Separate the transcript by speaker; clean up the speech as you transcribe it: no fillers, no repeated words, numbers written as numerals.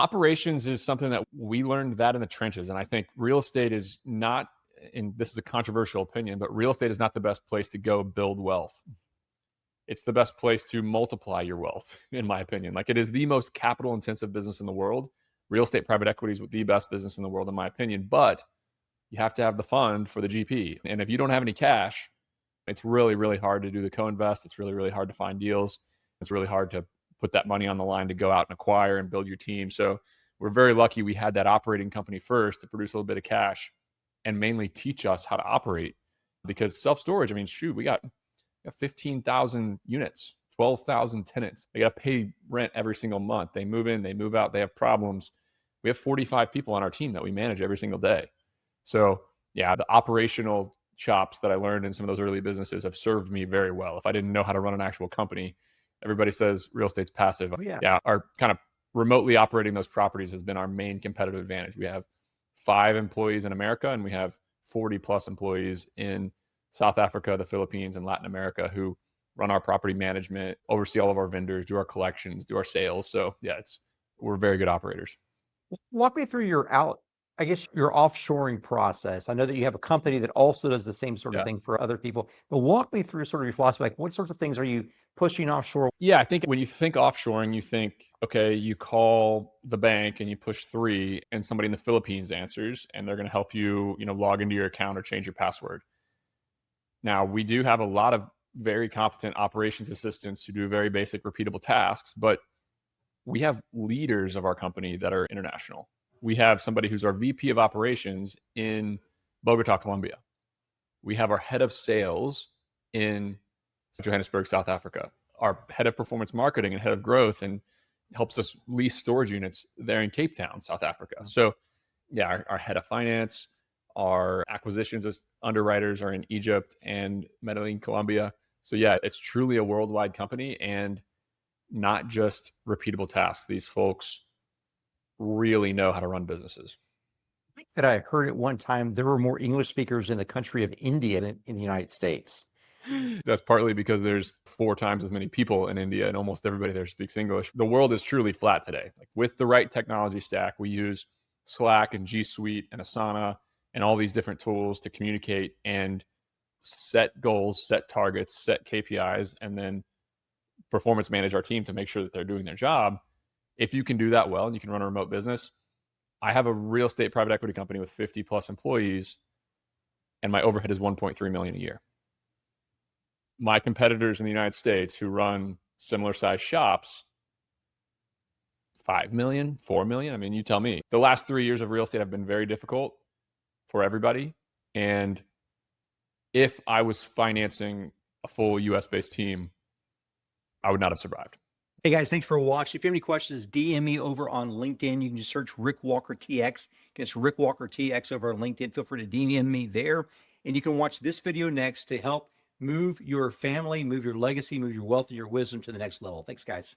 Speaker 1: Operations is something that we learned that in the trenches. And I think real estate is not, and this is a controversial opinion, but real estate is not the best place to go build wealth. It's the best place to multiply your wealth, in my opinion. Like, it is the most capital intensive business in the world. Real estate private equity is the best business in the world, in my opinion. But you have to have the fund for the GP. And if you don't have any cash, it's really, really hard to do the co-invest. It's really, really hard to find deals. It's really hard to put that money on the line to go out and acquire and build your team. So we're very lucky we had that operating company first to produce a little bit of cash and mainly teach us how to operate. Because self-storage, I mean, shoot, we got 15,000 units, 12,000 tenants. They got to pay rent every single month. They move in, they move out, they have problems. We have 45 people on our team that we manage every single day. So yeah, the operational chops that I learned in some of those early businesses have served me very well. If I didn't know how to run an actual company, everybody says real estate's passive.
Speaker 2: Oh, yeah.
Speaker 1: Yeah, our kind of remotely operating those properties has been our main competitive advantage. We have 5 employees in America, and we have 40 plus employees in South Africa, the Philippines, and Latin America who run our property management, oversee all of our vendors, do our collections, do our sales. So yeah, we're very good operators.
Speaker 2: Walk me through I guess your offshoring process. I know that you have a company that also does the same sort of
Speaker 1: Yeah.
Speaker 2: thing for other people, but walk me through sort of your philosophy. Like, what sorts of things are you pushing offshore?
Speaker 1: Yeah, I think when you think offshoring, you think, okay, you call the bank and you push 3 and somebody in the Philippines answers and they're going to help you, log into your account or change your password. Now, we do have a lot of very competent operations assistants who do very basic repeatable tasks, but we have leaders of our company that are international. We have somebody who's our VP of operations in Bogota, Colombia. We have our head of sales in Johannesburg, South Africa. Our head of performance marketing and head of growth and helps us lease storage units there in Cape Town, South Africa. So yeah, our head of finance, our acquisitions as underwriters are in Egypt and Medellin, Colombia. So yeah, it's truly a worldwide company and not just repeatable tasks. These folks really know how to run businesses.
Speaker 2: I think that I heard at one time there were more English speakers in the country of India than in the United States.
Speaker 1: That's partly because there's 4 times as many people in India and almost everybody there speaks English. The world is truly flat today. Like, with the right technology stack, we use Slack and G Suite and Asana and all these different tools to communicate and set goals, set targets, set KPIs, and then performance manage our team to make sure that they're doing their job. If you can do that well and you can run a remote business, I have a real estate private equity company with 50 plus employees, and my overhead is 1.3 million a year. My competitors in the United States who run similar size shops, 5 million, 4 million. I mean, you tell me. The last 3 years of real estate have been very difficult for everybody. And if I was financing a full US based team, I would not have survived.
Speaker 2: Hey guys, thanks for watching. If you have any questions, DM me over on LinkedIn. You can just search Rick Walker TX. It's Rick Walker TX over on LinkedIn. Feel free to DM me there. And you can watch this video next to help move your family, move your legacy, move your wealth and your wisdom to the next level. Thanks, guys.